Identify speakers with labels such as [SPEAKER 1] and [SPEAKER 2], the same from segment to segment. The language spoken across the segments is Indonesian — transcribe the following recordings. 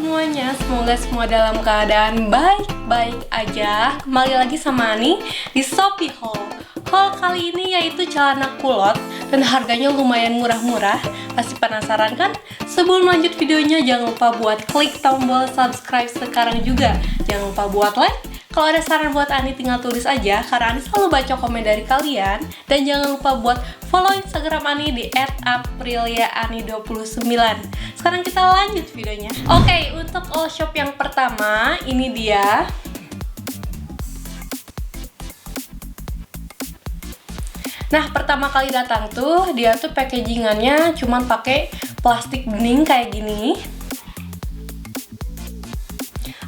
[SPEAKER 1] semuanya, semoga semua dalam keadaan baik-baik aja. Kembali lagi sama Ani di Shopee Haul. Haul kali ini yaitu celana kulot dan harganya lumayan murah-murah. Pasti penasaran kan? Sebelum lanjut videonya jangan lupa buat klik tombol subscribe sekarang juga. Jangan lupa buat like. Kalau ada saran buat Ani tinggal tulis aja, karena Ani selalu baca komen dari kalian. Dan jangan lupa buat follow Instagram Ani di @apriliaani29. Sekarang kita lanjut videonya. Oke, untuk all shop yang pertama, ini dia. Nah, pertama kali datang tuh, dia tuh packagingannya cuman pakai plastik bening kayak gini.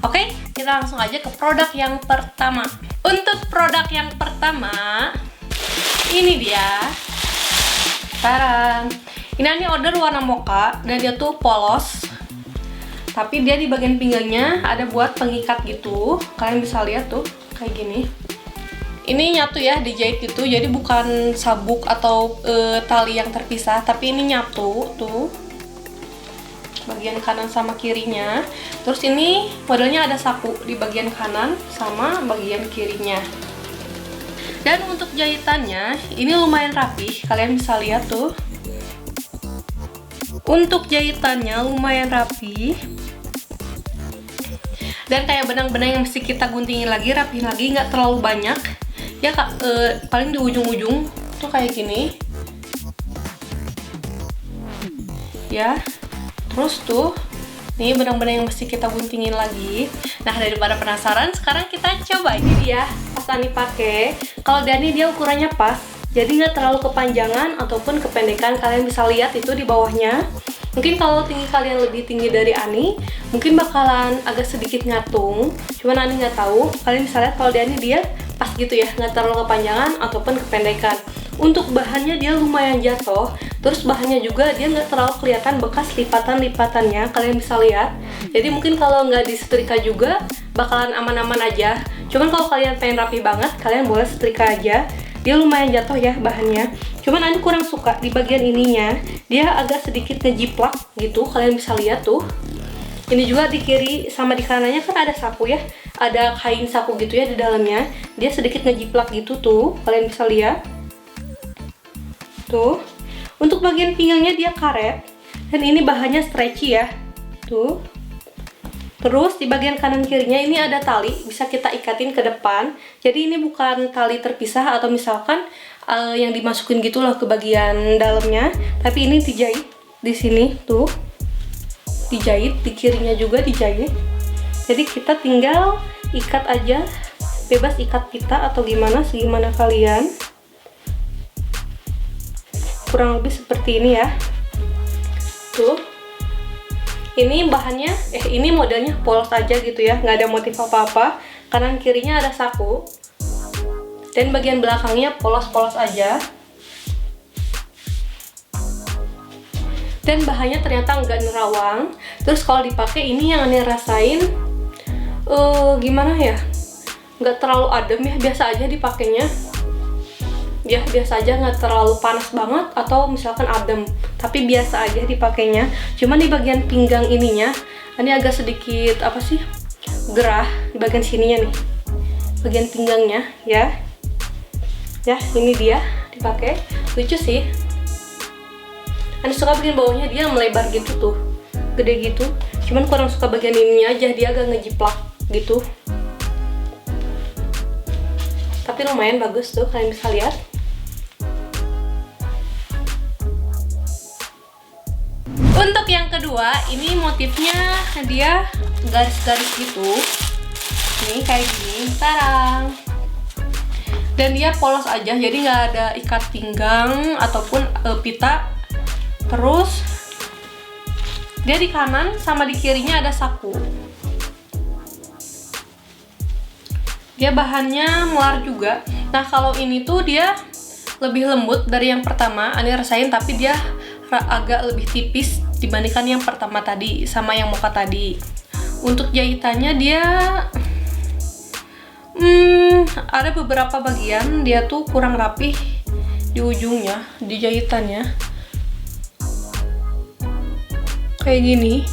[SPEAKER 1] Oke, kita langsung aja ke produk yang pertama. Untuk produk yang pertama, ini dia. Taran. Ini Ani order warna mocha dan dia tuh polos. Tapi dia di bagian pinggangnya ada buat pengikat gitu. Kalian bisa lihat tuh, kayak gini. Ini nyatu ya, dijahit gitu. Jadi bukan sabuk atau tali yang terpisah, tapi ini nyatu tuh. Bagian kanan sama kirinya. Terus ini modelnya ada saku di bagian kanan sama bagian kirinya. Dan untuk jahitannya ini lumayan rapih, kalian bisa lihat tuh. Untuk jahitannya lumayan rapi. Dan kayak benang-benang yang mesti kita guntingin lagi, rapihin lagi, nggak terlalu banyak. Ya paling di ujung-ujung tuh kayak gini. Ya. Terus tuh, ini benang-benang yang mesti kita guntingin lagi. Nah, daripada penasaran, sekarang kita coba. Ini dia, pas Ani pakai. Kalau Dani dia ukurannya pas, jadi nggak terlalu kepanjangan ataupun kependekan. Kalian bisa lihat itu di bawahnya. Mungkin kalau tinggi kalian lebih tinggi dari Ani, mungkin bakalan agak sedikit ngatung. Cuman Ani nggak tahu. Kalian bisa lihat kalau Dani dia pas gitu ya, nggak terlalu kepanjangan ataupun kependekan. Untuk bahannya dia lumayan jatuh. Terus bahannya juga dia nggak terlalu kelihatan bekas lipatan-lipatannya, kalian bisa lihat. Jadi mungkin kalau nggak disetrika juga bakalan aman-aman aja. Cuman kalau kalian pengen rapi banget, kalian boleh setrika aja. Dia lumayan jatuh ya bahannya. Cuman Ani kurang suka di bagian ininya, dia agak sedikit ngejiplak gitu, kalian bisa lihat tuh. Ini juga di kiri sama di kanannya kan ada saku ya, ada kain saku gitu ya di dalamnya. Dia sedikit ngejiplak gitu tuh, kalian bisa lihat. Tuh. Untuk bagian pinggangnya dia karet, dan ini bahannya stretchy ya, tuh. Terus di bagian kanan kirinya ini ada tali, bisa kita ikatin ke depan. Jadi ini bukan tali terpisah atau misalkan yang dimasukin gitu loh ke bagian dalamnya, tapi ini dijahit di sini tuh, dijahit di kirinya juga dijahit. Jadi kita tinggal ikat aja, bebas ikat kita atau gimana segimana kalian. Kurang lebih seperti ini ya. Tuh. Ini bahannya, ini modelnya polos aja gitu ya, nggak ada motif apa-apa. Kanan kirinya ada saku. Dan bagian belakangnya polos-polos aja. Dan bahannya ternyata nggak nerawang. Terus kalau dipakai ini yang Ani rasain, gimana ya? Nggak terlalu adem ya, biasa aja dipakainya. Ya biasa aja, nggak terlalu panas banget atau misalkan adem, tapi biasa aja dipakainya. Cuman di bagian pinggang ininya ini agak sedikit apa sih, gerah di bagian sininya nih, bagian pinggangnya ya. Ya ini dia dipakai, lucu sih. Ani suka bagian bawahnya dia melebar gitu tuh, gede gitu. Cuman kurang suka bagian ininya aja, dia agak ngejiplak gitu. Tapi lumayan bagus tuh, kalian bisa lihat. Untuk yang kedua, ini motifnya dia garis-garis gitu. Ini kayak gini, tarang. Dan dia polos aja, jadi nggak ada ikat pinggang ataupun pita. Terus dia di kanan sama di kirinya ada saku. Dia bahannya melar juga. Nah kalau ini tuh dia lebih lembut dari yang pertama, Ani rasain, tapi dia agak lebih tipis dibandingkan yang pertama tadi sama yang mocha tadi. Untuk jahitannya dia ada beberapa bagian dia tuh kurang rapih di ujungnya, di jahitannya kayak gini.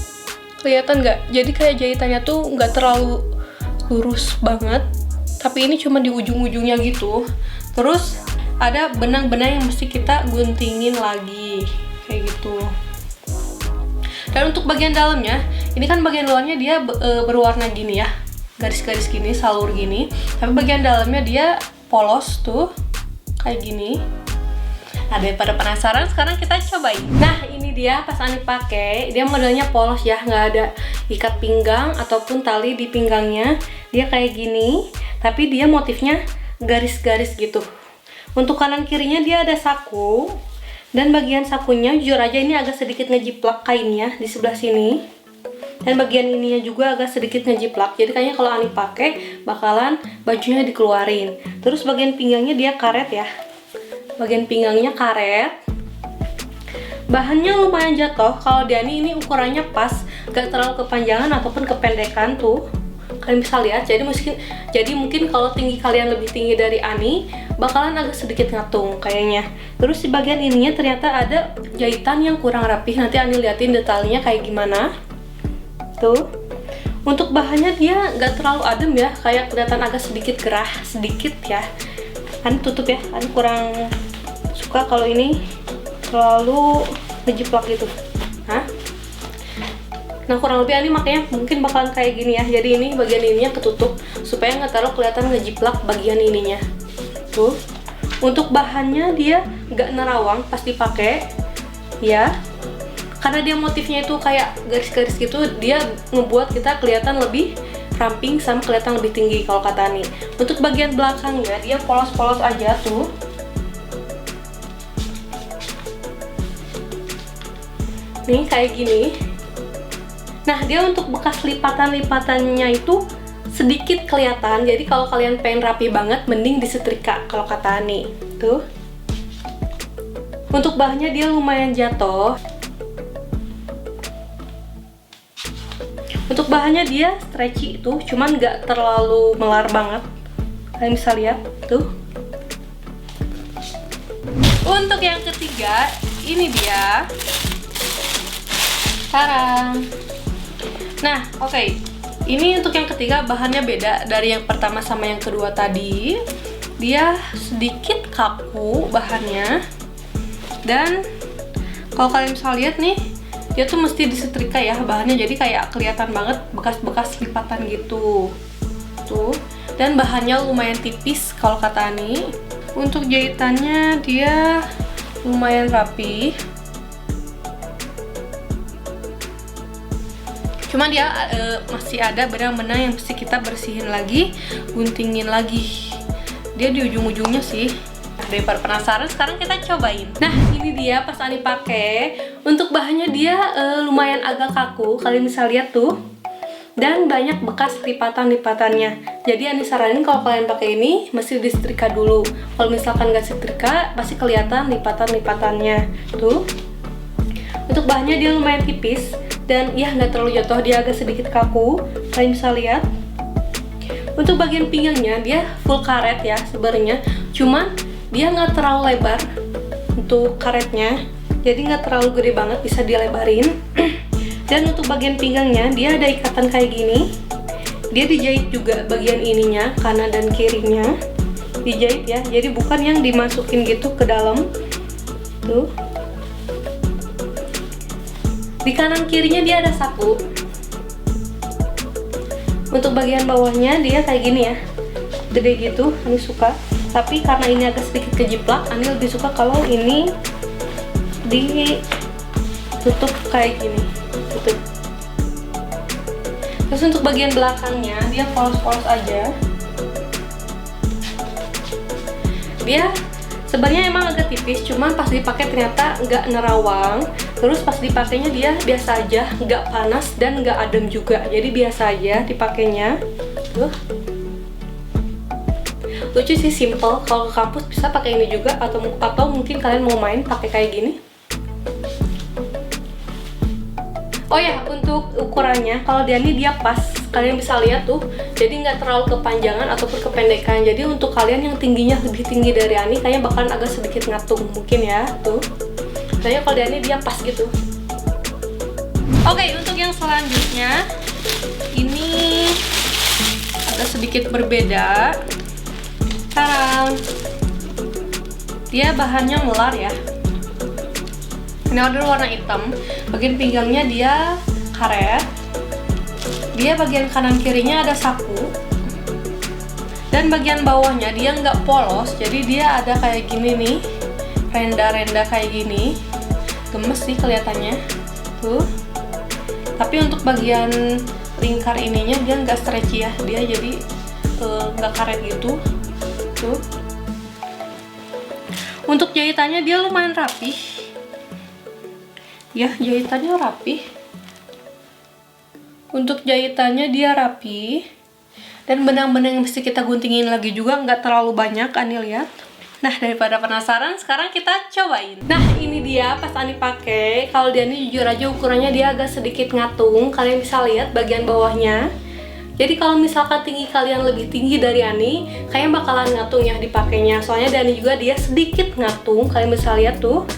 [SPEAKER 1] Kelihatan nggak? Jadi kayak jahitannya tuh nggak terlalu lurus banget, tapi ini cuma di ujung-ujungnya gitu. Terus ada benang-benang yang mesti kita guntingin lagi kayak gitu. Dan untuk bagian dalamnya, ini kan bagian luarnya dia berwarna gini ya, garis-garis gini, salur gini. Tapi bagian dalamnya dia polos tuh, kayak gini. Nah, daripada penasaran, sekarang kita cobain. Nah, ini dia pas Ani pakai, dia modelnya polos ya, nggak ada ikat pinggang ataupun tali di pinggangnya. Dia kayak gini, tapi dia motifnya garis-garis gitu. Untuk kanan kirinya dia ada saku, dan bagian sakunya jujur aja ini agak sedikit ngejiplak kainnya di sebelah sini. Dan bagian ininya juga agak sedikit ngejiplak. Jadi kayaknya kalau Ani pakai bakalan bajunya dikeluarin. Terus bagian pinggangnya dia karet ya. Bagian pinggangnya karet. Bahannya lumayan jatuh. Kalau di Ani ini ukurannya pas, gak terlalu kepanjangan ataupun kependekan tuh. Kalian bisa lihat. Jadi mungkin kalau tinggi kalian lebih tinggi dari Ani, bakalan agak sedikit ngatung kayaknya. Terus di bagian ininya ternyata ada jahitan yang kurang rapih. Nanti Ani liatin detailnya kayak gimana. Tuh. Untuk bahannya dia gak terlalu adem ya, kayak kelihatan agak sedikit gerah, sedikit ya. Ani tutup ya, Ani kurang suka kalau ini terlalu ngejiplak gitu. Nah kurang lebih Ani makanya mungkin bakalan kayak gini ya. Jadi ini bagian ininya ketutup supaya nggak terlalu kelihatan ngejiplak bagian ininya. Tuh. Untuk bahannya dia nggak nerawang pas dipakai ya. Karena dia motifnya itu kayak garis-garis gitu, dia ngebuat kita kelihatan lebih ramping sama kelihatan lebih tinggi kalau kata Ani. Untuk bagian belakangnya dia polos-polos aja tuh. Nih kayak gini. Nah dia untuk bekas lipatan-lipatannya itu sedikit kelihatan. Jadi kalau kalian pengen rapi banget, mending disetrika kalau kata Ani. Tuh. Untuk bahannya dia lumayan jatuh. Untuk bahannya dia stretchy itu, cuman nggak terlalu melar banget. Kalian bisa lihat tuh. Untuk yang ketiga, ini dia. Tarang. Nah, oke. Ini untuk yang ketiga bahannya beda dari yang pertama sama yang kedua tadi. Dia sedikit kaku bahannya. Dan kalau kalian bisa lihat nih, dia tuh mesti disetrika ya bahannya, jadi kayak kelihatan banget bekas-bekas lipatan gitu. Tuh. Dan bahannya lumayan tipis kalau kata Ani. Untuk jahitannya dia lumayan rapi. Cuman dia masih ada benang-benang yang mesti kita bersihin lagi, guntingin lagi. Dia di ujung-ujungnya sih. Daripada penasaran, sekarang kita cobain. Nah, ini dia pas Ani pakai. Untuk bahannya dia lumayan agak kaku, kalian bisa lihat tuh. Dan banyak bekas lipatan-lipatannya. Jadi Ani saranin kalau kalian pakai ini mesti disetrika dulu. Kalau misalkan nggak setrika, pasti kelihatan lipatan-lipatannya. Tuh. Untuk bahannya dia lumayan tipis dan ya nggak terlalu jatuh, dia agak sedikit kaku. Kalian bisa lihat. Untuk bagian pinggangnya dia full karet ya sebenarnya. Cuman dia nggak terlalu lebar untuk karetnya, jadi nggak terlalu gede banget, bisa dilebarin. Dan untuk bagian pinggangnya dia ada ikatan kayak gini. Dia dijahit juga bagian ininya, kanan dan kirinya dijahit ya, jadi bukan yang dimasukin gitu ke dalam. Tuh. Di kanan kirinya dia ada saku. Untuk bagian bawahnya dia kayak gini ya, gede gitu, Ani suka. Tapi karena ini agak sedikit kejiplak, Ani lebih suka kalau ini ditutup kayak gini. Tutup. Terus untuk bagian belakangnya dia polos-polos aja. Dia sebenarnya emang agak tipis, cuman pas dipakai ternyata nggak nerawang. Terus pas dipakainya dia biasa aja, nggak panas dan nggak adem juga. Jadi biasa aja dipakainya. Tuh. Lucu sih, simple. Kalau ke kampus bisa pakai ini juga, atau mungkin kalian mau main pakai kayak gini. Oh ya, untuk ukurannya kalau dia pas, kalian bisa lihat tuh. Jadi nggak terlalu kepanjangan ataupun kependekan. Jadi untuk kalian yang tingginya lebih tinggi dari Ani, kayaknya bakalan agak sedikit ngatung mungkin ya tuh. Kayaknya kalau dia pas gitu. Oke, untuk yang selanjutnya ini agak sedikit berbeda. Sekarang dia bahannya melar ya. Ini order warna hitam. Bagian pinggangnya dia karet. Dia bagian kanan kirinya ada saku. Dan bagian bawahnya dia nggak polos, jadi dia ada kayak gini nih, renda-renda kayak gini. Gemes sih kelihatannya tuh. Tapi untuk bagian lingkar ininya dia nggak stretchy ya, dia jadi nggak karet gitu tuh. Untuk jahitannya dia lumayan rapih ya, jahitannya rapih. Untuk jahitannya dia rapi, dan benang-benang yang mesti kita guntingin lagi juga nggak terlalu banyak, Ani lihat. Nah, daripada penasaran, sekarang kita cobain. Nah, ini dia pas Ani pakai. Kalau dia ini jujur aja ukurannya dia agak sedikit ngatung. Kalian bisa lihat bagian bawahnya. Jadi kalau misalkan tinggi kalian lebih tinggi dari Ani, kayaknya bakalan ngatung ya dipakainya. Soalnya Dani juga dia sedikit ngatung. Kalian bisa lihat tuh.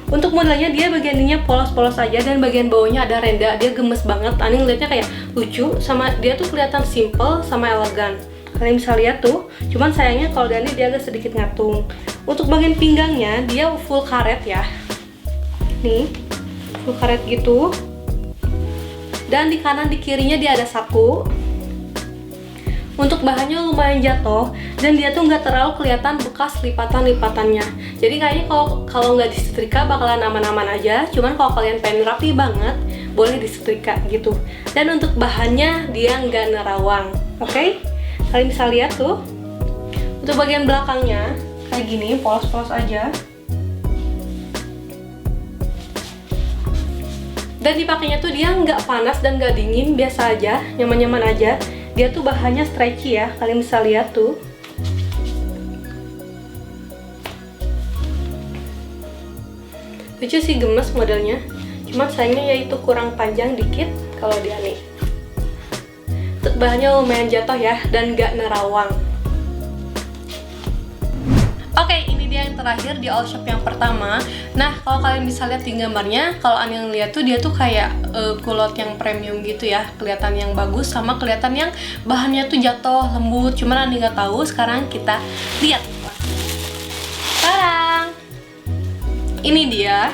[SPEAKER 1] Untuk modelnya dia bagian ininya polos-polos aja, dan bagian bawahnya ada renda. Dia gemes banget. Ani ngeliatnya kayak lucu, sama dia tuh kelihatan simple sama elegan. Kalian bisa lihat tuh, cuman sayangnya kalau Dani dia agak sedikit ngatung. Untuk bagian pinggangnya dia full karet ya. Nih, full karet gitu. Dan di kanan di kirinya dia ada saku. Untuk bahannya lumayan jatuh, dan dia tuh nggak terlalu kelihatan bekas lipatan-lipatannya. Jadi kayaknya kalau nggak disetrika bakalan aman-aman aja. Cuman kalau kalian pengen rapi banget, boleh disetrika gitu. Dan untuk bahannya dia nggak nerawang, oke? Kalian bisa lihat tuh. Untuk bagian belakangnya kayak gini, polos-polos aja. Dan dipakainya tuh dia nggak panas dan nggak dingin, biasa aja, nyaman-nyaman aja. Dia tuh bahannya stretchy ya, kalian bisa lihat tuh. Lucu sih, gemes modelnya. Cuman sayangnya yaitu kurang panjang dikit kalau dia nih. Bahannya lumayan jatuh ya, dan gak nerawang. Oke, ini dia yang terakhir di all shop yang pertama. Nah, kalau kalian bisa lihat di gambarnya, kalau Ani yang lihat tuh dia tuh kayak kulot yang premium gitu ya, kelihatan yang bagus sama kelihatan yang bahannya tuh jatuh lembut. Cuman Ani nggak tahu. Sekarang kita lihat. Sekarang ini dia.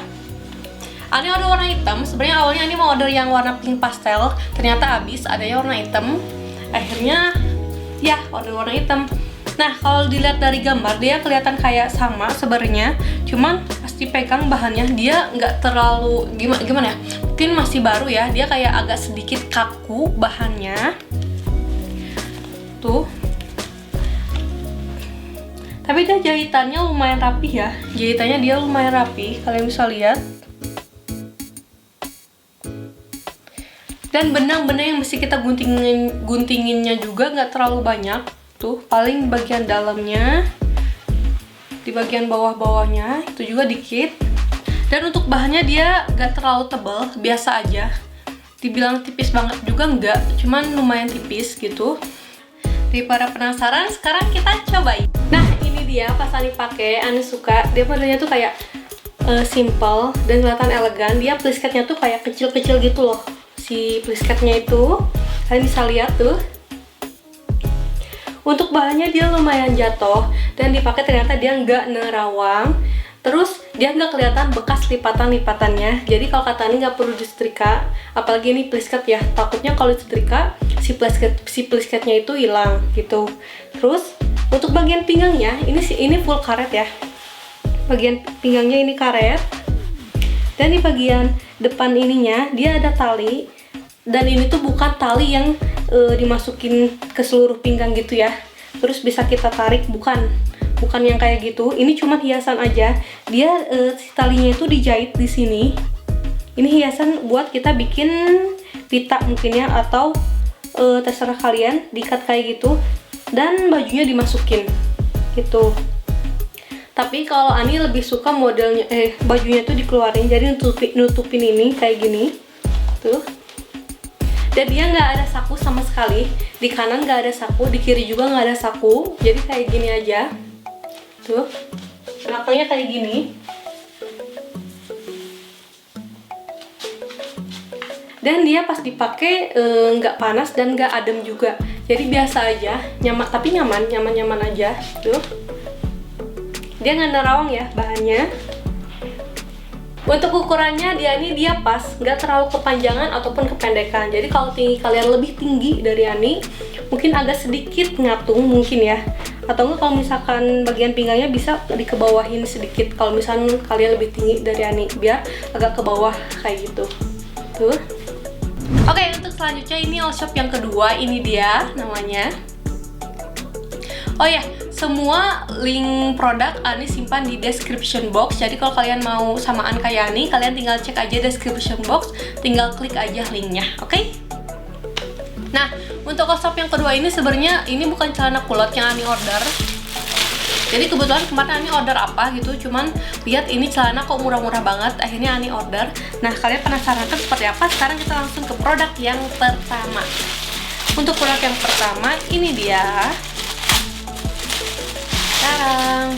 [SPEAKER 1] Ani order warna hitam. Sebenarnya awalnya Ani mau order yang warna pink pastel, ternyata habis, adanya warna hitam. Akhirnya ya order warna hitam. Nah, kalau dilihat dari gambar dia kelihatan kayak sama sebenarnya, cuman pasti pegang bahannya dia nggak terlalu gimana ya, mungkin masih baru ya, dia kayak agak sedikit kaku bahannya tuh. Tapi dia jahitannya lumayan rapi ya, jahitannya dia lumayan rapi, kalian bisa lihat. Dan benang-benang yang mesti kita guntinginnya juga nggak terlalu banyak tuh, paling bagian dalamnya, di bagian bawah-bawahnya itu juga dikit. Dan untuk bahannya dia nggak terlalu tebal, biasa aja. Dibilang tipis banget juga nggak, cuman lumayan tipis gitu. Daripada penasaran, sekarang kita cobain. Nah, ini dia pas Ani pakai, Ani suka. Dia modelnya tuh kayak simple dan kelihatan elegan. Dia plisketnya tuh kayak kecil-kecil gitu loh. Si plisketnya itu, kalian bisa lihat tuh. Untuk bahannya dia lumayan jatuh, dan dipakai ternyata dia nggak nerawang. Terus dia nggak kelihatan bekas lipatan-lipatannya. Jadi kalau kata Ani nggak perlu disetrika, apalagi ini plisket ya. Takutnya kalau disetrika si plisketnya itu hilang gitu. Terus untuk bagian pinggangnya ini full karet ya. Bagian pinggangnya ini karet. Dan di bagian depan ininya dia ada tali. Dan ini tuh bukan tali yang dimasukin ke seluruh pinggang gitu ya. Terus bisa kita tarik, bukan yang kayak gitu. Ini cuma hiasan aja. Dia si talinya itu dijahit di sini. Ini hiasan buat kita bikin pita mungkin ya, atau terserah kalian, diikat kayak gitu. Dan bajunya dimasukin gitu. Tapi kalau Ani lebih suka modelnya bajunya tuh dikeluarin, jadi nutupin ini kayak gini tuh. Dan dia nggak ada saku sama sekali. Di kanan nggak ada saku, di kiri juga nggak ada saku. Jadi kayak gini aja tuh, belakangnya kayak gini. Dan dia pas dipakai nggak panas dan nggak adem juga. Jadi biasa aja, nyaman, tapi nyaman aja. Tuh, dia nggak nerawang ya bahannya. Untuk ukurannya dia pas, nggak terlalu kepanjangan ataupun kependekan. Jadi kalau tinggi kalian lebih tinggi dari Ani, mungkin agak sedikit ngatung mungkin ya. Atau enggak kalau misalkan bagian pinggangnya bisa dikebawahin sedikit. Kalau misalkan kalian lebih tinggi dari Ani, biar agak ke bawah kayak gitu. Tuh. Oke, untuk selanjutnya ini all shop yang kedua, ini dia namanya. Oh ya, semua link produk Ani simpan di description box. Jadi kalau kalian mau samaan kayak Ani, kalian tinggal cek aja description box, tinggal klik aja linknya, oke? Nah, untuk all shop yang kedua ini sebenarnya ini bukan celana kulot yang Ani order. Jadi kebetulan kemarin Ani order apa gitu, cuman lihat ini celana kok murah-murah banget, akhirnya Ani order. Nah, kalian penasaran kan seperti apa? Sekarang kita langsung ke produk yang pertama. Untuk produk yang pertama, ini dia. Sekarang,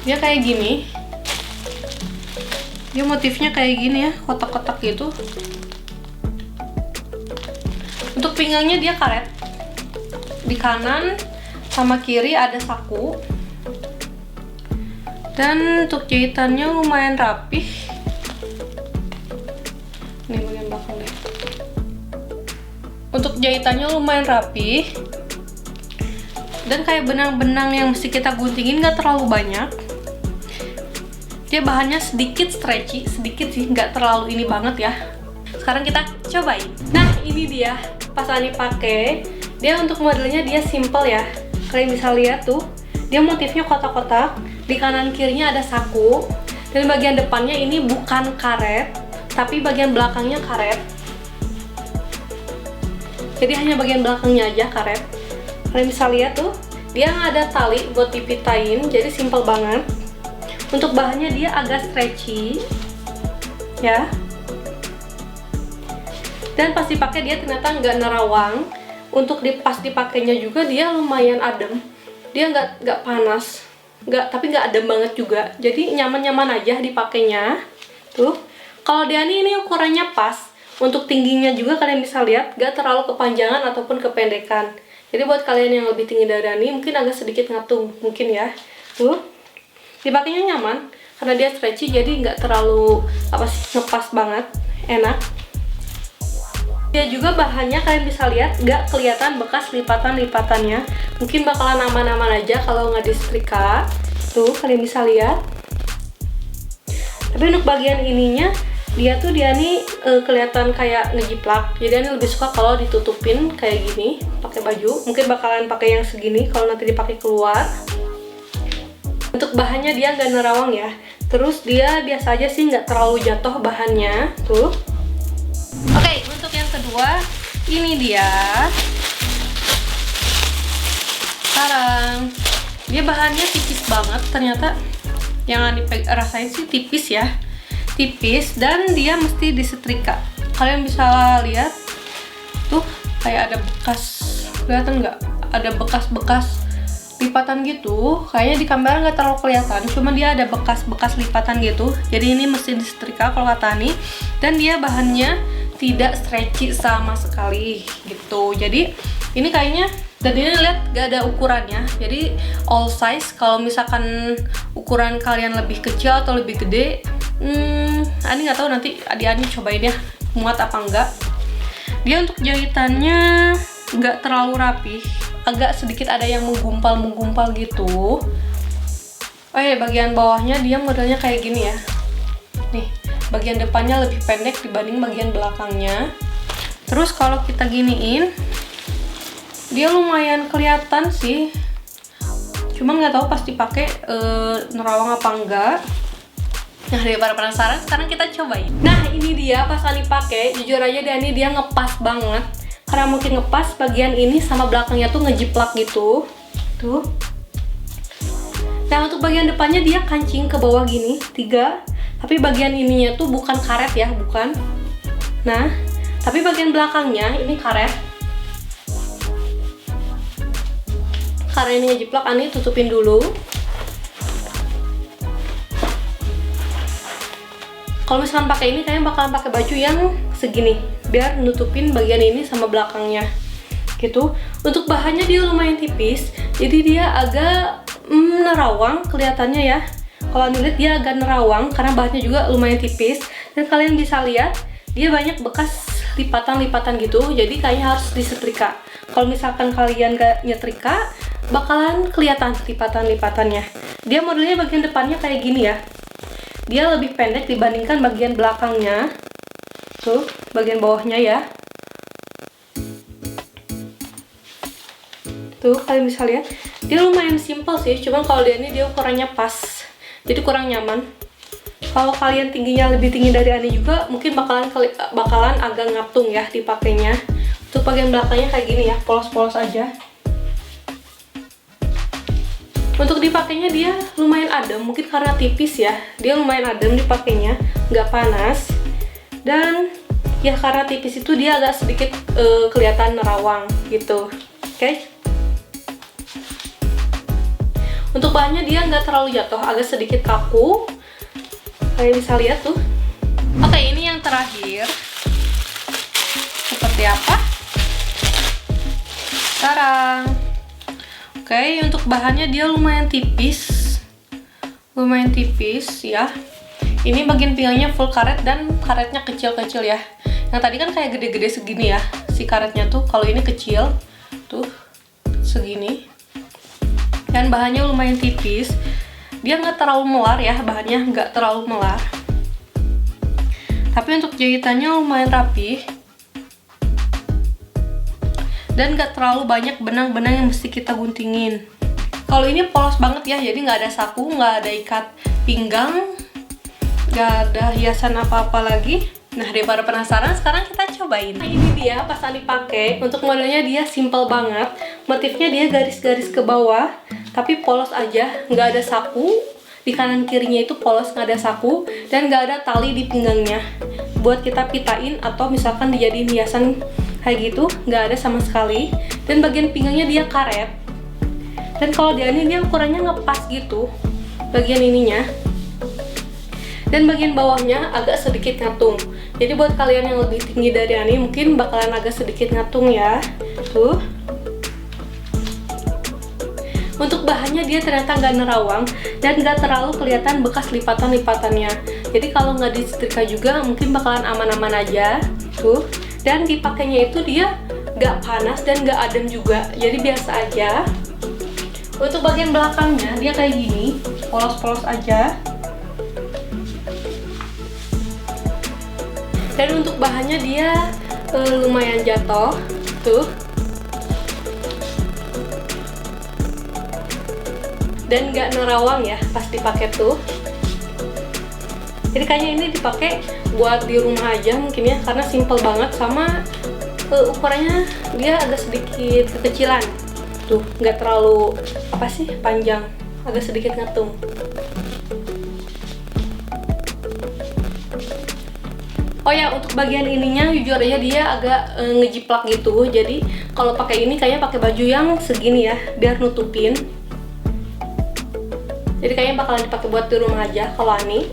[SPEAKER 1] dia kayak gini. Dia motifnya kayak gini ya, kotak-kotak gitu. Untuk pinggangnya dia karet. Di kanan sama kiri ada saku, dan untuk jahitannya lumayan rapih. Ini bagian belakang deh. Untuk jahitannya lumayan rapih, dan kayak benang-benang yang mesti kita guntingin nggak terlalu banyak. Dia bahannya sedikit stretchy, sedikit sih, nggak terlalu ini banget ya. Sekarang kita cobain. Nah, ini dia pas Ani pakai. Dia untuk modelnya dia simple ya. Kalian bisa lihat tuh, dia motifnya kotak-kotak, di kanan kirinya ada saku, dan bagian depannya ini bukan karet, tapi bagian belakangnya karet. Jadi hanya bagian belakangnya aja karet. Kalian bisa lihat tuh, dia nggak ada tali buat dipitain, jadi simple banget. Untuk bahannya dia agak stretchy, ya. Dan pas dipakai dia ternyata nggak nerawang. Untuk pas dipakainya juga dia lumayan adem, dia nggak panas, tapi nggak adem banget juga, jadi nyaman-nyaman aja dipakainya. Tuh, kalau di Ani ini ukurannya pas, untuk tingginya juga kalian bisa lihat nggak terlalu kepanjangan ataupun kependekan. Jadi buat kalian yang lebih tinggi dari Ani mungkin agak sedikit ngatung mungkin ya. Tuh, dipakainya nyaman karena dia stretchy, jadi nggak terlalu ngepas banget, enak. Dia juga bahannya kalian bisa lihat nggak kelihatan bekas lipatan-lipatannya. Mungkin bakalan aman-aman aja kalau nggak disetrika. Tuh, kalian bisa lihat. Tapi untuk bagian ininya, dia nih kelihatan kayak ngejiplak. Jadi Ani lebih suka kalau ditutupin kayak gini, pakai baju. Mungkin bakalan pakai yang segini kalau nanti dipakai keluar. Untuk bahannya dia nggak nerawang ya. Terus dia biasa aja sih, nggak terlalu jatuh bahannya. Tuh. Oke, untuk yang kedua, ini dia. Sekarang, dia bahannya tipis banget ternyata. Yang rasain sih tipis ya, tipis, dan dia mesti disetrika. Kalian bisa lihat, tuh kayak ada bekas, kelihatan nggak? Ada bekas-bekas lipatan gitu. Kayaknya di kamera nggak terlalu kelihatan, cuma dia ada bekas-bekas lipatan gitu. Jadi ini mesti disetrika kalau kata Ani. Dan dia bahannya tidak stretchy sama sekali gitu. Jadi ini kayaknya, dan ini lihat gak ada ukurannya, jadi all size. Kalau misalkan ukuran kalian lebih kecil atau lebih gede, Ani nggak tahu, nanti Ani cobain ya muat apa enggak. Dia untuk jahitannya nggak terlalu rapi, agak sedikit ada yang menggumpal gitu. Oh ya, bagian bawahnya dia modelnya kayak gini ya. Nih, bagian depannya lebih pendek dibanding bagian belakangnya. Terus kalau kita giniin, dia lumayan kelihatan sih. Cuman nggak tahu pas dipakai nerawang apa enggak. Nah, daripada penasaran, sekarang kita cobain. Nah, ini dia pas Ani pakai, jujur aja dia ngepas banget. Karena mungkin ngepas bagian ini sama belakangnya tuh ngejiplak gitu. Tuh. Nah, untuk bagian depannya dia kancing ke bawah gini, 3. Tapi bagian ininya tuh bukan karet ya, bukan. Nah, tapi bagian belakangnya ini karet. Karena ini ngejiplak, Ani tutupin dulu. Kalau misalkan pakai ini, kalian bakalan pakai baju yang segini, biar nutupin bagian ini sama belakangnya, gitu. Untuk bahannya dia lumayan tipis, jadi dia agak nerawang kelihatannya ya. Kalau dilihat dia agak nerawang karena bahannya juga lumayan tipis, dan kalian bisa lihat dia banyak bekas lipatan-lipatan gitu, jadi kayaknya harus disetrika. Kalau misalkan kalian gak nyetrika, bakalan kelihatan lipatan-lipatannya. Dia modelnya bagian depannya kayak gini ya, dia lebih pendek dibandingkan bagian belakangnya. Tuh, bagian bawahnya ya. Tuh, kalian bisa lihat dia lumayan simple sih, cuman kalau dia ini dia ukurannya pas, jadi kurang nyaman. Kalau kalian tingginya lebih tinggi dari Ani juga, mungkin bakalan agak ngatung ya dipakainya. Untuk bagian belakangnya kayak gini ya, polos-polos aja. Untuk dipakainya dia lumayan adem, mungkin karena tipis ya, dia lumayan adem dipakainya, nggak panas. Dan ya karena tipis itu dia agak sedikit kelihatan nerawang gitu. Oke. Untuk bahannya dia nggak terlalu jatuh, agak sedikit kaku. Kalian bisa lihat tuh. Oke, ini yang terakhir. Seperti apa? Sekarang. Oke, untuk bahannya dia lumayan tipis. Lumayan tipis ya. Ini bagian pinggangnya full karet dan karetnya kecil-kecil ya. Yang tadi kan kayak gede-gede segini ya si karetnya tuh. Kalau ini kecil tuh segini. Dan bahannya lumayan tipis, dia nggak terlalu melar ya, bahannya nggak terlalu melar, tapi untuk jahitannya lumayan rapi dan nggak terlalu banyak benang-benang yang mesti kita guntingin. Kalau ini polos banget ya, jadi nggak ada saku, nggak ada ikat pinggang, nggak ada hiasan apa-apa lagi. Nah, daripada penasaran, sekarang kita cobain. Nah, ini dia pas Ani pakai. Untuk modelnya dia simple banget, motifnya dia garis-garis ke bawah, tapi polos aja, nggak ada saku. Di kanan kirinya itu polos, nggak ada saku, dan nggak ada tali di pinggangnya buat kita pitain atau misalkan dijadiin hiasan kayak gitu, nggak ada sama sekali. Dan bagian pinggangnya dia karet, dan kalau dia ini dia ukurannya ngepas gitu bagian ininya, dan bagian bawahnya agak sedikit ngatung. Jadi buat kalian yang lebih tinggi dari Ani mungkin bakalan agak sedikit ngatung ya. Tuh. Untuk bahannya dia ternyata nggak nerawang dan nggak terlalu kelihatan bekas lipatan-lipatannya. Jadi kalau nggak disetrika juga mungkin bakalan aman-aman aja. Tuh. Dan dipakainya itu dia nggak panas dan nggak adem juga. Jadi biasa aja. Untuk bagian belakangnya dia kayak gini, polos-polos aja. Dan untuk bahannya dia lumayan jatuh, tuh. Dan nggak nerawang ya pas dipakai tuh. Jadi kayaknya ini dipakai buat di rumah aja mungkin ya, karena simple banget, sama ukurannya dia agak sedikit kekecilan. Tuh, nggak terlalu panjang, agak sedikit ngatung. Oh ya, untuk bagian ininya jujur aja dia agak ngejiplak gitu. Jadi kalau pakai ini kayaknya pakai baju yang segini ya, biar nutupin. Jadi kayaknya bakalan dipakai buat di rumah aja kalau Ani.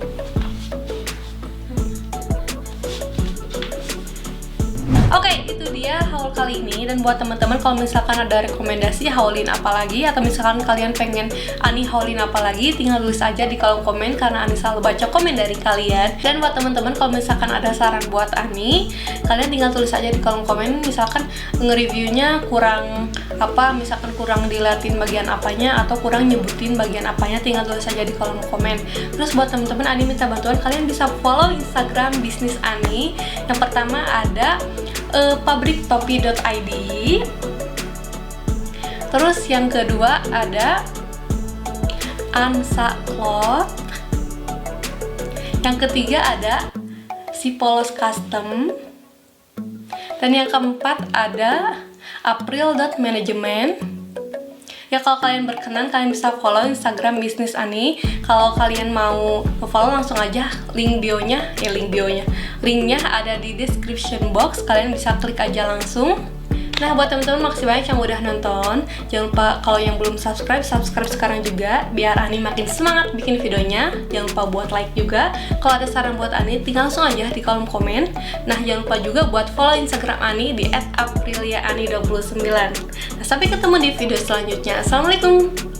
[SPEAKER 1] Oke, itu dia haul kali ini. Dan buat teman-teman kalau misalkan ada rekomendasi haulin apa lagi, atau misalkan kalian pengen Ani haulin apa lagi, tinggal tulis aja di kolom komen, karena Ani selalu baca komen dari kalian. Dan buat teman-teman kalau misalkan ada saran buat Ani, kalian tinggal tulis aja di kolom komen. Misalkan nge-reviewnya kurang apa, misalkan kurang diliatin bagian apanya atau kurang nyebutin bagian apanya, tinggal tulis aja di kolom komen. Terus buat teman-teman Ani minta bantuan, kalian bisa follow Instagram bisnis Ani. Yang pertama ada pabriktopi.id. Terus yang kedua ada Ansa Cloth. Yang ketiga ada Si Polos Custom. Dan yang keempat ada April.management. Ya, kalau kalian berkenan, kalian bisa follow Instagram bisnis Ani. Kalau kalian mau follow, langsung aja linknya ada di description box. Kalian bisa klik aja langsung. Nah, buat teman-teman makasih banyak yang udah nonton. Jangan lupa kalau yang belum subscribe sekarang juga biar Ani makin semangat bikin videonya. Jangan lupa buat like juga. Kalau ada saran buat Ani tinggal langsung aja di kolom komen. Nah, jangan lupa juga buat follow Instagram Ani di @apriliaani29. Nah, sampai ketemu di video selanjutnya. Assalamualaikum.